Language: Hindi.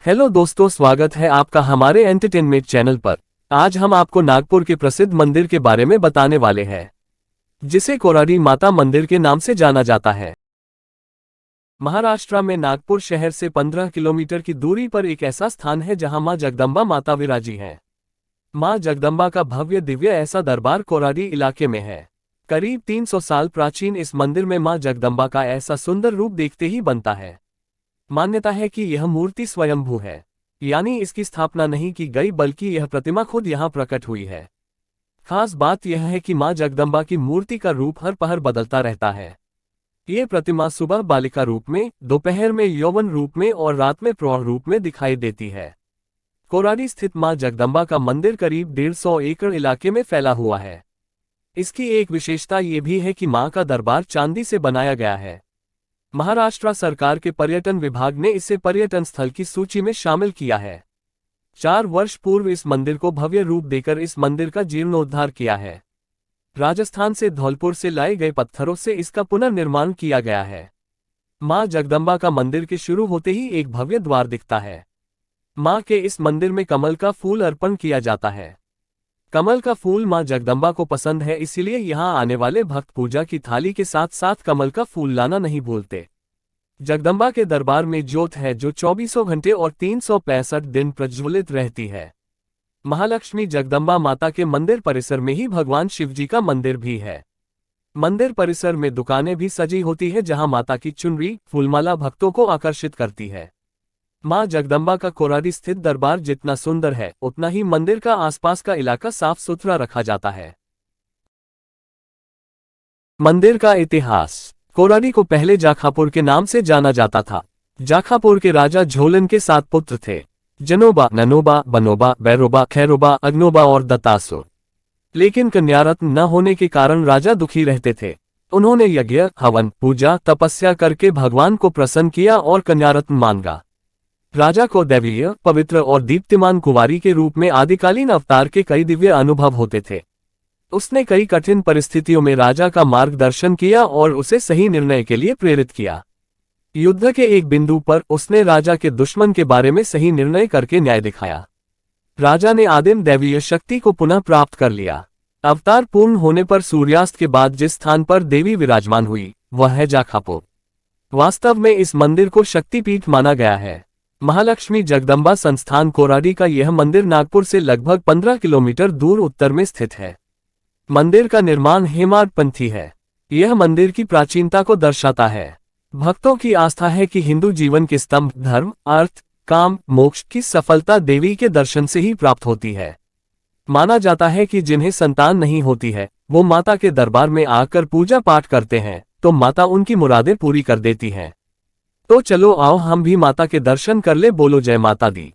हेलो दोस्तों, स्वागत है आपका हमारे एंटरटेनमेंट चैनल पर। आज हम आपको नागपुर के प्रसिद्ध मंदिर के बारे में बताने वाले हैं, जिसे कोराडी माता मंदिर के नाम से जाना जाता है। महाराष्ट्र में नागपुर शहर से 15 किलोमीटर की दूरी पर एक ऐसा स्थान है जहां मां जगदंबा माता विराजी हैं। मां जगदंबा का भव्य दिव्य ऐसा दरबार कोराडी इलाके में है। करीब 300 साल प्राचीन इस मंदिर में मां जगदंबा का ऐसा सुंदर रूप देखते ही बनता है। मान्यता है कि यह मूर्ति स्वयंभू है, यानी इसकी स्थापना नहीं की गई बल्कि यह प्रतिमा खुद यहां प्रकट हुई है। खास बात यह है कि मां जगदंबा की मूर्ति का रूप हर पहर बदलता रहता है। ये प्रतिमा सुबह बालिका रूप में, दोपहर में यौवन रूप में और रात में प्रौढ़ रूप में दिखाई देती है। कोराडी स्थित मां जगदंबा का मंदिर करीब 150 एकड़ इलाके में फैला हुआ है। इसकी एक विशेषता ये भी है कि मां का दरबार चांदी से बनाया गया है। महाराष्ट्र सरकार के पर्यटन विभाग ने इसे पर्यटन स्थल की सूची में शामिल किया है। 4 वर्ष पूर्व इस मंदिर को भव्य रूप देकर इस मंदिर का जीर्णोद्धार किया है। राजस्थान से धौलपुर से लाए गए पत्थरों से इसका पुनर्निर्माण किया गया है। मां जगदंबा का मंदिर के शुरू होते ही एक भव्य द्वार दिखता है। मां के इस मंदिर में कमल का फूल अर्पण किया जाता है। कमल का फूल मां जगदंबा को पसंद है, इसलिए यहां आने वाले भक्त पूजा की थाली के साथ साथ कमल का फूल लाना नहीं भूलते। जगदंबा के दरबार में ज्योत है जो 24 घंटे और 365 दिन प्रज्वलित रहती है। महालक्ष्मी जगदंबा माता के मंदिर परिसर में ही भगवान शिवजी का मंदिर भी है। मंदिर परिसर में दुकानें भी सजी होती है जहां माता की चुनरी, फूलमाला भक्तों को आकर्षित करती है। मां जगदंबा का कोराडी स्थित दरबार जितना सुंदर है, उतना ही मंदिर का आसपास का इलाका साफ सुथरा रखा जाता है। मंदिर का इतिहास। कोराडी को पहले जाखापुर के नाम से जाना जाता था। जाखापुर के राजा झोलन के 7 पुत्र थे: जनोबा, ननोबा, बनोबा, बैरोबा, खैरोबा, अग्नोबा और दत्तासुर। लेकिन कन्यारत्न न होने के कारण राजा दुखी रहते थे। उन्होंने यज्ञ, हवन, पूजा, तपस्या करके भगवान को प्रसन्न किया और कन्यारत्न मांगा। राजा को दैवीय, पवित्र और दीप्तिमान कुंवारी के रूप में आदिकालीन अवतार के कई दिव्य अनुभव होते थे। उसने कई कठिन परिस्थितियों में राजा का मार्गदर्शन किया और उसे सही निर्णय के लिए प्रेरित किया। युद्ध के एक बिंदु पर उसने राजा के दुश्मन के बारे में सही निर्णय करके न्याय दिखाया। राजा ने आदिम दैवीय शक्ति को पुनः प्राप्त कर लिया। अवतार पूर्ण होने पर सूर्यास्त के बाद जिस स्थान पर देवी विराजमान हुई वह है जाखापुर। वास्तव में इस मंदिर को शक्तिपीठ माना गया है। महालक्ष्मी जगदंबा संस्थान कोराडी का यह मंदिर नागपुर से लगभग 15 किलोमीटर दूर उत्तर में स्थित है। मंदिर का निर्माण हेमाडपंथी है। यह मंदिर की प्राचीनता को दर्शाता है। भक्तों की आस्था है कि हिंदू जीवन के स्तंभ धर्म, अर्थ, काम, मोक्ष की सफलता देवी के दर्शन से ही प्राप्त होती है। माना जाता है कि जिन्हें संतान नहीं होती है वो माता के दरबार में आकर पूजा पाठ करते हैं तो माता उनकी मुरादें पूरी कर देती हैं। तो चलो आओ हम भी माता के दर्शन कर ले। बोलो जय माता दी।